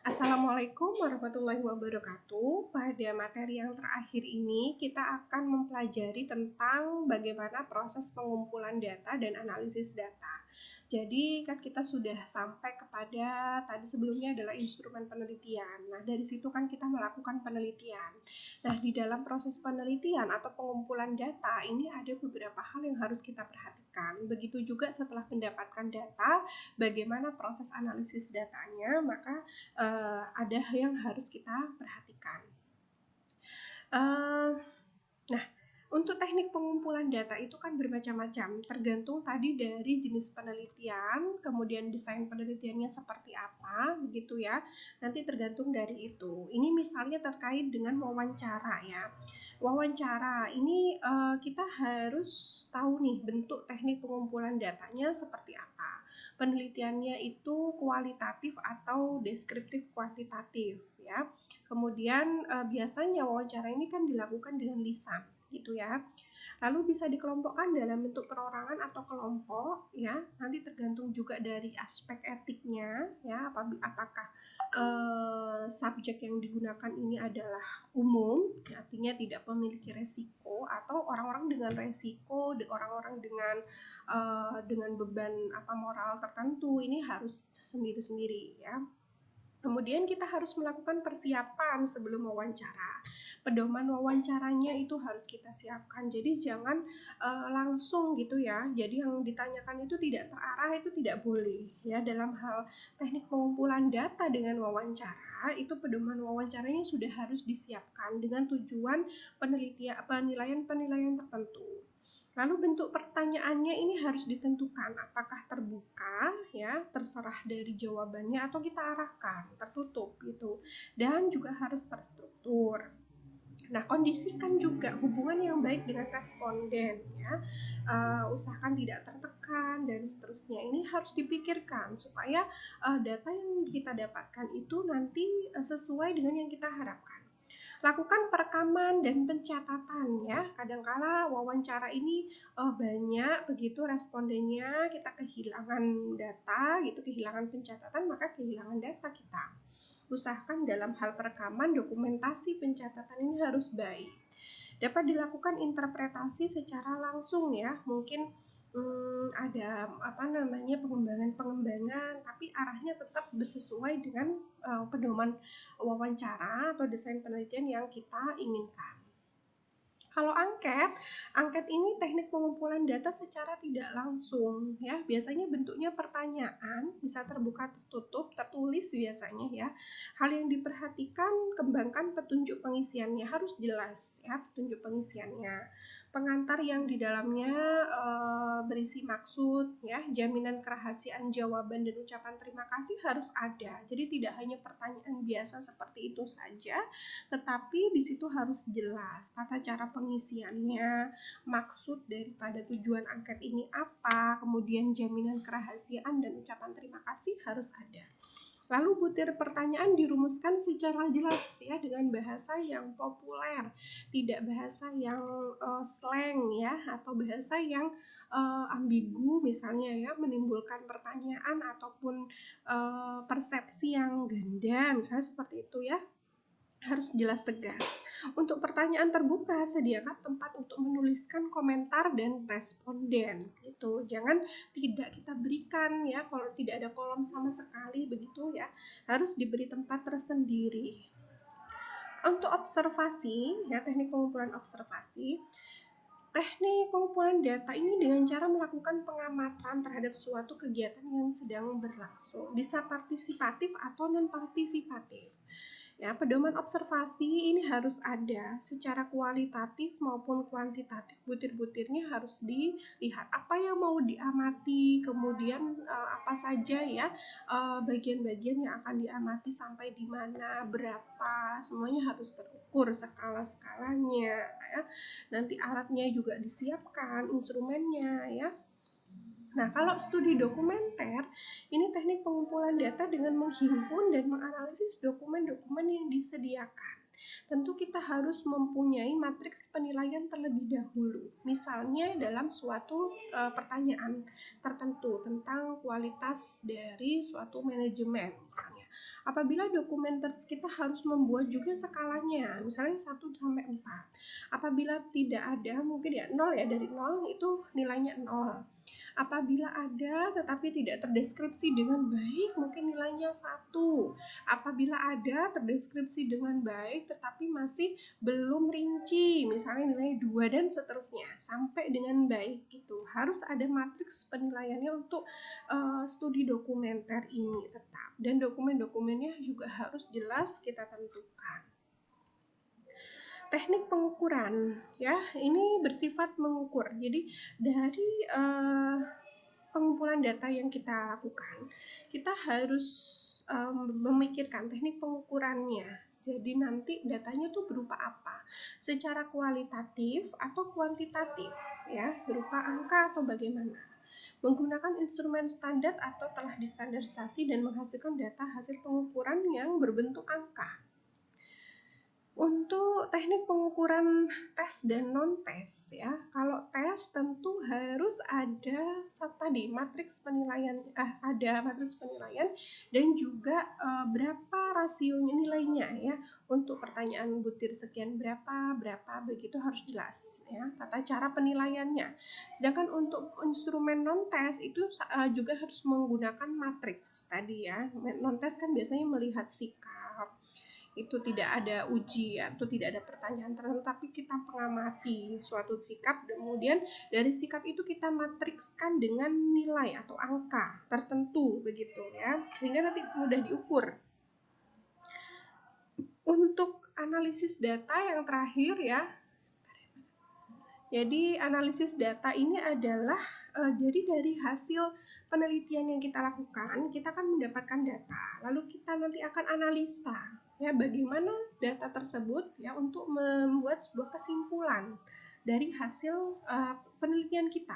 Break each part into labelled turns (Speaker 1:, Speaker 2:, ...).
Speaker 1: Assalamualaikum warahmatullahi wabarakatuh. Pada materi yang terakhir ini, kita akan mempelajari tentang bagaimana proses pengumpulan data dan analisis data. Jadi, kan kita sudah sampai kepada tadi sebelumnya adalah instrumen penelitian. Nah, dari situ kan kita melakukan penelitian. Nah, di dalam proses penelitian atau pengumpulan data ini ada beberapa hal yang harus kita perhatikan. Begitu juga setelah mendapatkan data, bagaimana proses analisis datanya, maka ada yang harus kita perhatikan. Nah, untuk teknik pengumpulan data itu kan bermacam-macam, tergantung tadi dari jenis penelitian, kemudian desain penelitiannya seperti apa, begitu ya. Nanti tergantung dari itu. Ini misalnya terkait dengan wawancara ya. Wawancara ini kita harus tahu nih bentuk teknik pengumpulan datanya seperti apa. Penelitiannya itu kualitatif atau deskriptif kuantitatif ya. Kemudian biasanya wawancara ini kan dilakukan dengan lisan gitu ya. Lalu bisa dikelompokkan dalam bentuk perorangan atau kelompok ya. Nanti tergantung juga dari aspek etiknya ya, apakah subjek yang digunakan ini adalah umum, artinya tidak memiliki resiko, atau orang-orang dengan resiko, orang-orang dengan beban moral tertentu, ini harus sendiri-sendiri ya. Kemudian kita harus melakukan persiapan sebelum wawancara. Pedoman wawancaranya itu harus kita siapkan. Jadi jangan langsung gitu ya. Jadi yang ditanyakan itu tidak terarah, itu tidak boleh ya. Dalam hal teknik pengumpulan data dengan wawancara, itu pedoman wawancaranya sudah harus disiapkan dengan tujuan penilaian tertentu. Lalu bentuk pertanyaannya ini harus ditentukan, apakah terbuka ya, terserah dari jawabannya, atau kita arahkan, tertutup gitu. Dan juga harus terstruktur. Nah, kondisikan juga hubungan yang baik dengan responden ya. Usahakan tidak tertekan dan seterusnya. Ini harus dipikirkan supaya data yang kita dapatkan itu nanti sesuai dengan yang kita harapkan. Lakukan perekaman dan pencatatan ya. Kadangkala wawancara ini banyak begitu respondennya, kita kehilangan data gitu, kehilangan pencatatan, maka kehilangan data kita. Usahakan dalam hal perekaman, dokumentasi pencatatan ini harus baik. Dapat dilakukan interpretasi secara langsung ya, mungkin ada pengembangan, tapi arahnya tetap sesuai dengan pedoman wawancara atau desain penelitian yang kita inginkan. Kalau angket ini teknik pengumpulan data secara tidak langsung ya. Biasanya bentuknya pertanyaan, bisa terbuka, tertutup, tertulis biasanya ya. Hal yang diperhatikan, kembangkan petunjuk pengisiannya, harus jelas ya petunjuk pengisiannya. Pengantar yang di dalamnya berisi maksud ya, jaminan kerahasiaan jawaban dan ucapan terima kasih harus ada. Jadi tidak hanya pertanyaan biasa seperti itu saja, tetapi di situ harus jelas tata cara pengisiannya, maksud daripada tujuan angket ini apa, kemudian jaminan kerahasiaan dan ucapan terima kasih harus ada. Lalu butir pertanyaan dirumuskan secara jelas ya, dengan bahasa yang populer, tidak bahasa yang slang ya, atau bahasa yang ambigu misalnya ya, menimbulkan pertanyaan ataupun persepsi yang ganda misalnya seperti itu ya. Harus jelas tegas. Untuk pertanyaan terbuka, sediakan tempat untuk menuliskan komentar dan responden. Itu jangan tidak kita berikan ya, kalau tidak ada kolom sama sekali begitu ya, harus diberi tempat tersendiri. Untuk observasi ya, teknik pengumpulan observasi. Teknik pengumpulan data ini dengan cara melakukan pengamatan terhadap suatu kegiatan yang sedang berlangsung, bisa partisipatif atau non partisipatif. Ya, pedoman observasi ini harus ada secara kualitatif maupun kuantitatif. Butir-butirnya harus dilihat apa yang mau diamati, kemudian apa saja ya bagian-bagian yang akan diamati, sampai di mana, berapa, semuanya harus terukur skala-skalanya ya. Nanti alatnya juga disiapkan, instrumennya ya. Nah, kalau studi dokumenter, ini teknik pengumpulan data dengan menghimpun dan menganalisis dokumen-dokumen yang disediakan. Tentu kita harus mempunyai matriks penilaian terlebih dahulu. Misalnya dalam suatu pertanyaan tertentu tentang kualitas dari suatu manajemen misalnya. Apabila dokumen kita harus membuat juga skalanya, misalnya 1 sampai 4. Apabila tidak ada, mungkin ya 0 ya, dari 0 itu nilainya 0. Apabila ada tetapi tidak terdeskripsi dengan baik, mungkin nilainya 1. Apabila ada terdeskripsi dengan baik tetapi masih belum rinci, misalnya nilai 2 dan seterusnya, sampai dengan baik gitu. Harus ada matriks penilaiannya untuk studi dokumenter ini tetap. Dan dokumen-dokumennya juga harus jelas kita tentukan. Teknik pengukuran ya, ini bersifat mengukur. Jadi dari pengumpulan data yang kita lakukan, kita harus memikirkan teknik pengukurannya. Jadi nanti datanya tuh berupa apa? Secara kualitatif atau kuantitatif ya, berupa angka atau bagaimana? Menggunakan instrumen standar atau telah distandarisasi dan menghasilkan data hasil pengukuran yang berbentuk angka. Untuk teknik pengukuran tes dan non-tes ya, kalau tes tentu harus ada tadi matriks penilaian, ada matriks penilaian dan juga berapa rasionya nilainya ya. Untuk pertanyaan butir sekian berapa begitu harus jelas ya tata cara penilaiannya. Sedangkan untuk instrumen non-tes itu juga harus menggunakan matriks tadi ya. Non-tes kan biasanya melihat sikap, itu tidak ada ujian atau tidak ada pertanyaan tertentu, tapi kita mengamati suatu sikap, kemudian dari sikap itu kita matrikskan dengan nilai atau angka tertentu begitu ya, sehingga nanti mudah diukur. Untuk analisis data yang terakhir ya, jadi analisis data ini adalah jadi dari hasil penelitian yang kita lakukan, kita akan mendapatkan data, lalu kita nanti akan analisa ya bagaimana data tersebut ya untuk membuat sebuah kesimpulan dari hasil penelitian kita.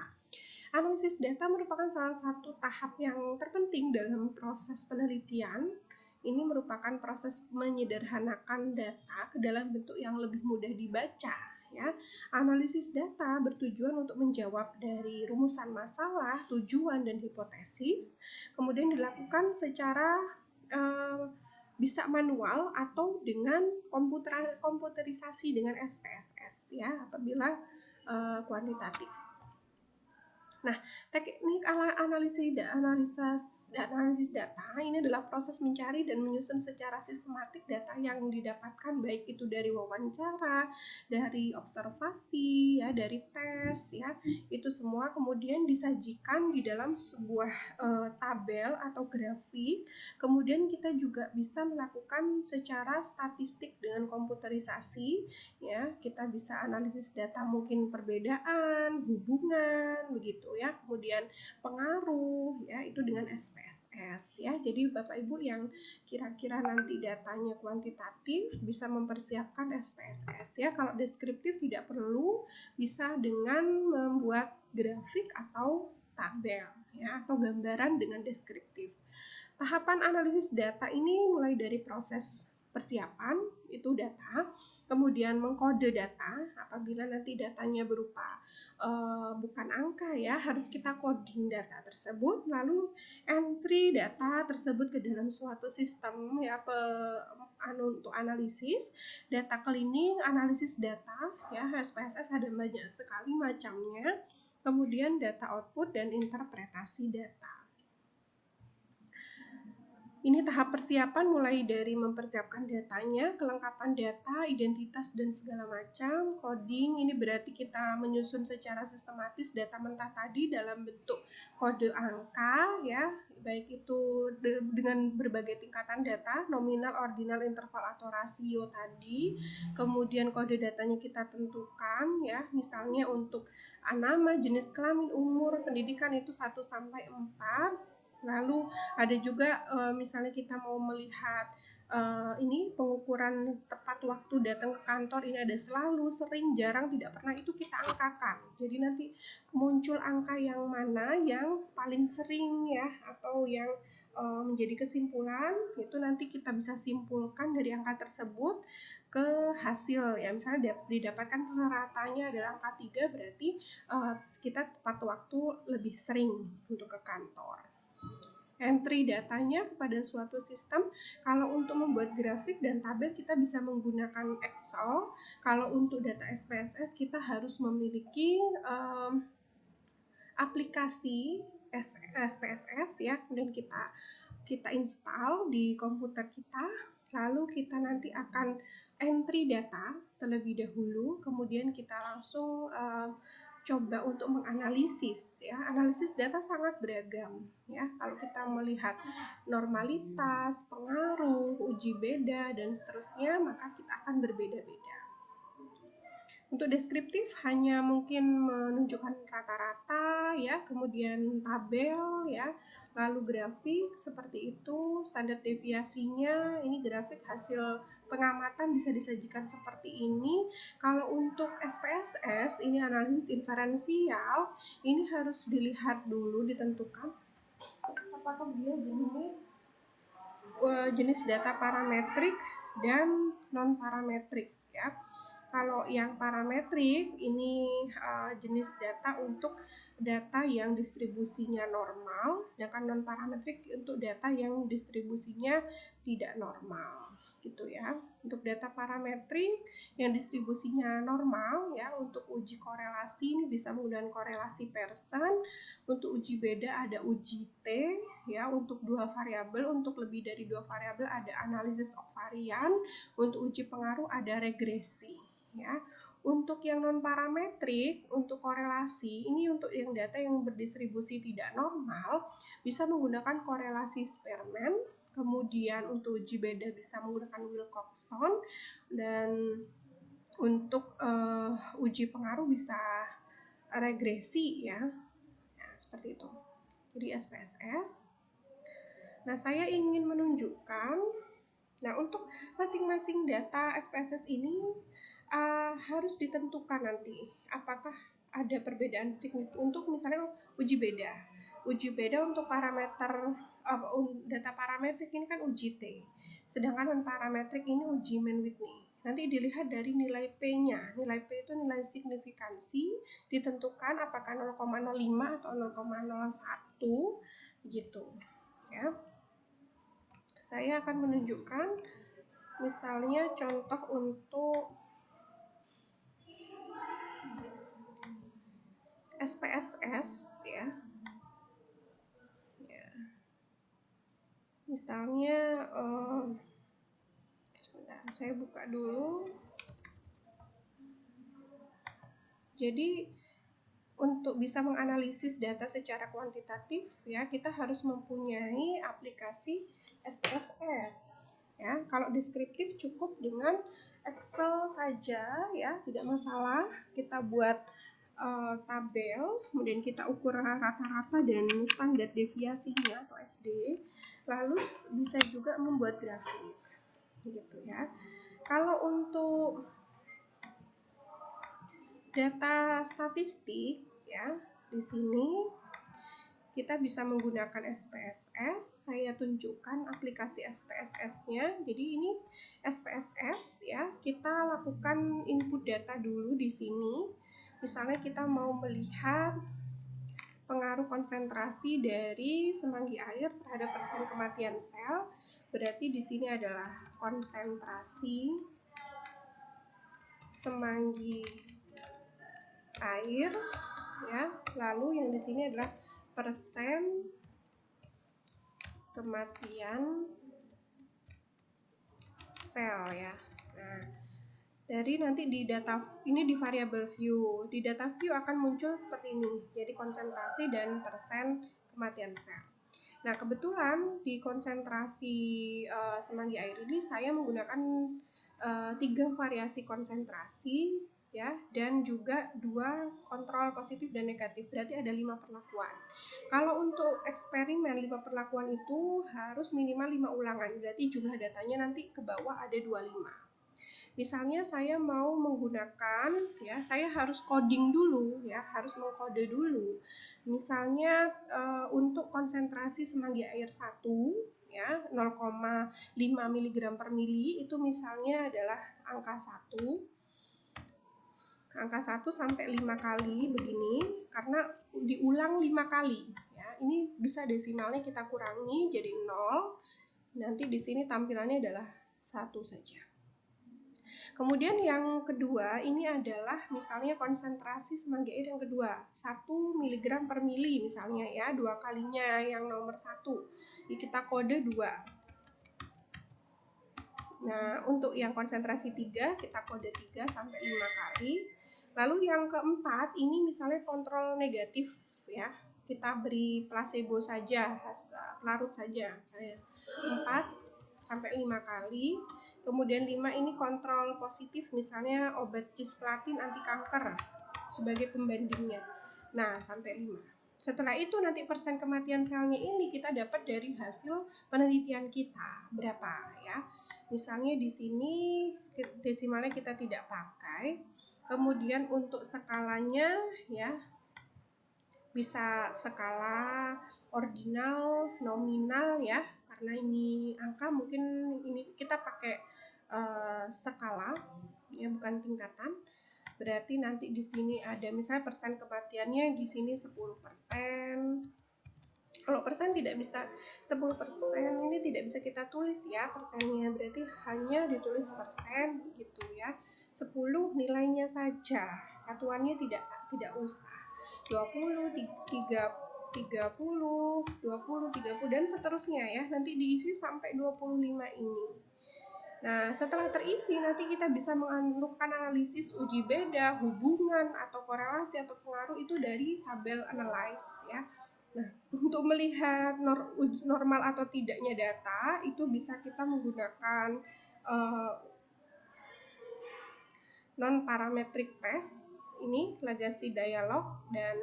Speaker 1: Analisis data merupakan salah satu tahap yang terpenting dalam proses penelitian. Ini merupakan proses menyederhanakan data ke dalam bentuk yang lebih mudah dibaca ya. Analisis data bertujuan untuk menjawab dari rumusan masalah, tujuan dan hipotesis, kemudian dilakukan secara bisa manual atau dengan komputerisasi dengan SPSS ya apabila kuantitatif. Nah, teknik analisis data ini adalah proses mencari dan menyusun secara sistematik data yang didapatkan baik itu dari wawancara, dari observasi, ya, dari tes, ya, itu semua kemudian disajikan di dalam sebuah tabel atau grafik. Kemudian kita juga bisa melakukan secara statistik dengan komputerisasi, ya, kita bisa analisis data mungkin perbedaan, hubungan, begitu ya, kemudian pengaruh ya itu dengan SPSS ya. Jadi Bapak Ibu yang kira-kira nanti datanya kuantitatif bisa mempersiapkan SPSS ya. Kalau deskriptif tidak perlu, bisa dengan membuat grafik atau tabel ya atau gambaran dengan deskriptif. Tahapan analisis data ini mulai dari proses persiapan itu data, kemudian mengkode data. Apabila nanti datanya berupa bukan angka ya, harus kita coding data tersebut, lalu entry data tersebut ke dalam suatu sistem ya untuk analisis, data cleaning, analisis data ya, SPSS ada banyak sekali macamnya, kemudian data output dan interpretasi data. Ini tahap persiapan mulai dari mempersiapkan datanya, kelengkapan data, identitas dan segala macam, coding. Ini berarti kita menyusun secara sistematis data mentah tadi dalam bentuk kode angka ya, baik itu dengan berbagai tingkatan data, nominal, ordinal, interval atau rasio tadi. Kemudian kode datanya kita tentukan ya, misalnya untuk nama, jenis kelamin, umur, pendidikan itu 1 sampai 4. Lalu ada juga misalnya kita mau melihat ini pengukuran tepat waktu datang ke kantor, ini ada selalu, sering, jarang, tidak pernah, itu kita angkakan. Jadi nanti muncul angka yang mana yang paling sering ya atau yang menjadi kesimpulan, itu nanti kita bisa simpulkan dari angka tersebut ke hasil ya. Misalnya didapatkan ratanya adalah angka 3, berarti kita tepat waktu lebih sering untuk ke kantor. entry datanya kepada suatu sistem. Kalau untuk membuat grafik dan tabel kita bisa menggunakan Excel. Kalau untuk data SPSS kita harus memiliki aplikasi SPSS ya, kemudian kita install di komputer kita, lalu kita nanti akan entry data terlebih dahulu, kemudian kita langsung coba untuk menganalisis ya. Analisis data sangat beragam ya. Kalau kita melihat normalitas, pengaruh, uji beda dan seterusnya, maka kita akan berbeda-beda. Untuk deskriptif hanya mungkin menunjukkan rata-rata ya, kemudian tabel ya, lalu grafik seperti itu, standar deviasinya ini grafik hasil pengamatan bisa disajikan seperti ini. Kalau untuk SPSS ini analisis inferensial, ini harus dilihat dulu, ditentukan apakah dia jenis data parametrik dan non parametrik ya. Kalau yang parametrik ini jenis data untuk data yang distribusinya normal, sedangkan non parametrik untuk data yang distribusinya tidak normal gitu ya. Untuk data parametrik yang distribusinya normal ya, untuk uji korelasi ini bisa menggunakan korelasi Pearson. Untuk uji beda ada uji T ya, untuk dua variabel, untuk lebih dari dua variabel ada analisis of varian, untuk uji pengaruh ada regresi ya. Untuk yang non parametrik, untuk korelasi ini untuk yang data yang berdistribusi tidak normal bisa menggunakan korelasi Spearman. Kemudian untuk uji beda bisa menggunakan Wilcoxon, dan untuk uji pengaruh bisa regresi ya. Nah, seperti itu. Jadi SPSS. Nah, saya ingin menunjukkan, nah untuk masing-masing data SPSS ini harus ditentukan nanti apakah ada perbedaan signifikan. Untuk misalnya uji beda untuk parameter data parametrik ini kan uji T, sedangkan non parametrik ini uji Mann-Whitney. Nanti dilihat dari nilai P-nya. Nilai P itu nilai signifikansi, ditentukan apakah 0,05 atau 0,01 gitu ya. Saya akan menunjukkan misalnya contoh untuk SPSS ya. Misalnya sebentar, saya buka dulu. Jadi untuk bisa menganalisis data secara kuantitatif ya, kita harus mempunyai aplikasi SPSS ya. Kalau deskriptif cukup dengan Excel saja ya, tidak masalah. Kita buat tabel, kemudian kita ukur rata-rata dan standar deviasinya atau SD, lalu bisa juga membuat grafik gitu ya. Kalau untuk data statistik ya, di sini kita bisa menggunakan SPSS. Saya tunjukkan aplikasi SPSS-nya. Jadi ini SPSS ya, kita lakukan input data dulu di sini. Misalnya kita mau melihat pengaruh konsentrasi dari semanggi air terhadap persen kematian sel. Berarti di sini adalah konsentrasi semanggi air ya. Lalu yang di sini adalah persen kematian sel ya. Nah, dari nanti di data ini di variabel view, di data view akan muncul seperti ini, jadi konsentrasi dan persen kematian sel. Nah, kebetulan di konsentrasi semanggi air ini saya menggunakan 3 variasi konsentrasi ya, dan juga 2 kontrol positif dan negatif, berarti ada 5 perlakuan. Kalau untuk eksperimen 5 perlakuan itu harus minimal 5 ulangan, berarti jumlah datanya nanti ke bawah ada 25. Misalnya saya mau menggunakan ya, saya harus coding dulu ya, harus mengkode dulu. Misalnya untuk konsentrasi semanggi air 1 ya, 0,5 mg per mili itu misalnya adalah angka 1. angka 1 sampai 5 kali begini karena diulang 5 kali ya. Ini bisa desimalnya kita kurangi jadi 0. Nanti di sini tampilannya adalah 1 saja. Kemudian yang kedua ini adalah misalnya konsentrasi semanggi air yang kedua 1 mg per mili misalnya ya, 2 kalinya yang nomor 1 kita kode 2. Nah untuk yang konsentrasi 3 kita kode 3 sampai 5 kali. Lalu yang keempat ini misalnya kontrol negatif ya, kita beri placebo saja, pelarut saja misalnya 4 sampai 5 kali. Kemudian 5 ini kontrol positif, misalnya obat cisplatin anti kanker sebagai pembandingnya. Nah, sampai 5. Setelah itu nanti persen kematian selnya ini kita dapat dari hasil penelitian kita berapa ya. Misalnya di sini desimalnya kita tidak pakai. Kemudian untuk skalanya ya bisa skala ordinal, nominal ya. Karena ini angka mungkin ini kita pakai skala ya, bukan tingkatan. Berarti nanti di sini ada misalnya persen kematiannya di sini 10%. Kalau persen tidak bisa 10% ini tidak bisa kita tulis ya persennya, berarti hanya ditulis persen gitu ya. 10 nilainya saja, satuannya tidak usah. 20, 30, 20, 30 dan seterusnya ya. Nanti diisi sampai 25 ini. Nah, setelah terisi nanti kita bisa melakukan analisis uji beda, hubungan atau korelasi atau pengaruh itu dari tabel analyze ya. Nah, untuk melihat normal atau tidaknya data itu bisa kita menggunakan non-parametric test ini, Legacy Dialog dan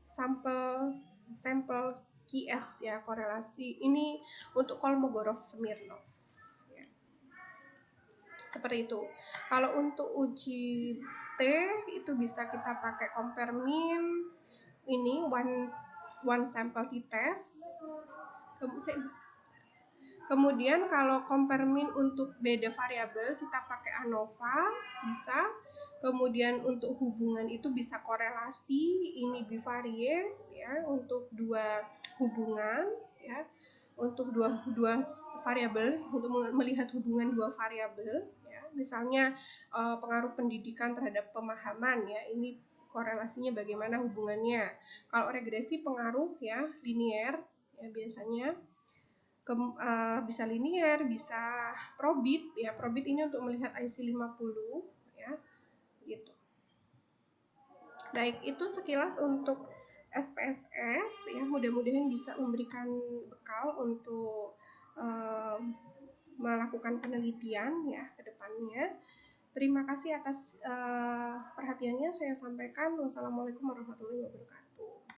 Speaker 1: sampel QS ya, korelasi ini untuk Kolmogorov-Smirnov. Seperti itu. Kalau untuk uji T itu bisa kita pakai compare mean ini one sample t-test. Kemudian kalau compare mean untuk beda variabel kita pakai ANOVA bisa. Kemudian untuk hubungan itu bisa korelasi ini bivariate ya, untuk dua hubungan ya. Untuk dua variabel, untuk melihat hubungan dua variabel ya. Misalnya pengaruh pendidikan terhadap pemahaman ya, ini korelasinya bagaimana hubungannya. Kalau regresi pengaruh ya linear ya, biasanya bisa linear, bisa probit ya. Probit ini untuk melihat IC50 ya gitu. Baik, itu sekilas untuk SPSS ya, mudah-mudahan bisa memberikan bekal untuk melakukan penelitian ya ke depannya. Terima kasih atas perhatiannya, saya sampaikan. Wassalamualaikum warahmatullahi wabarakatuh.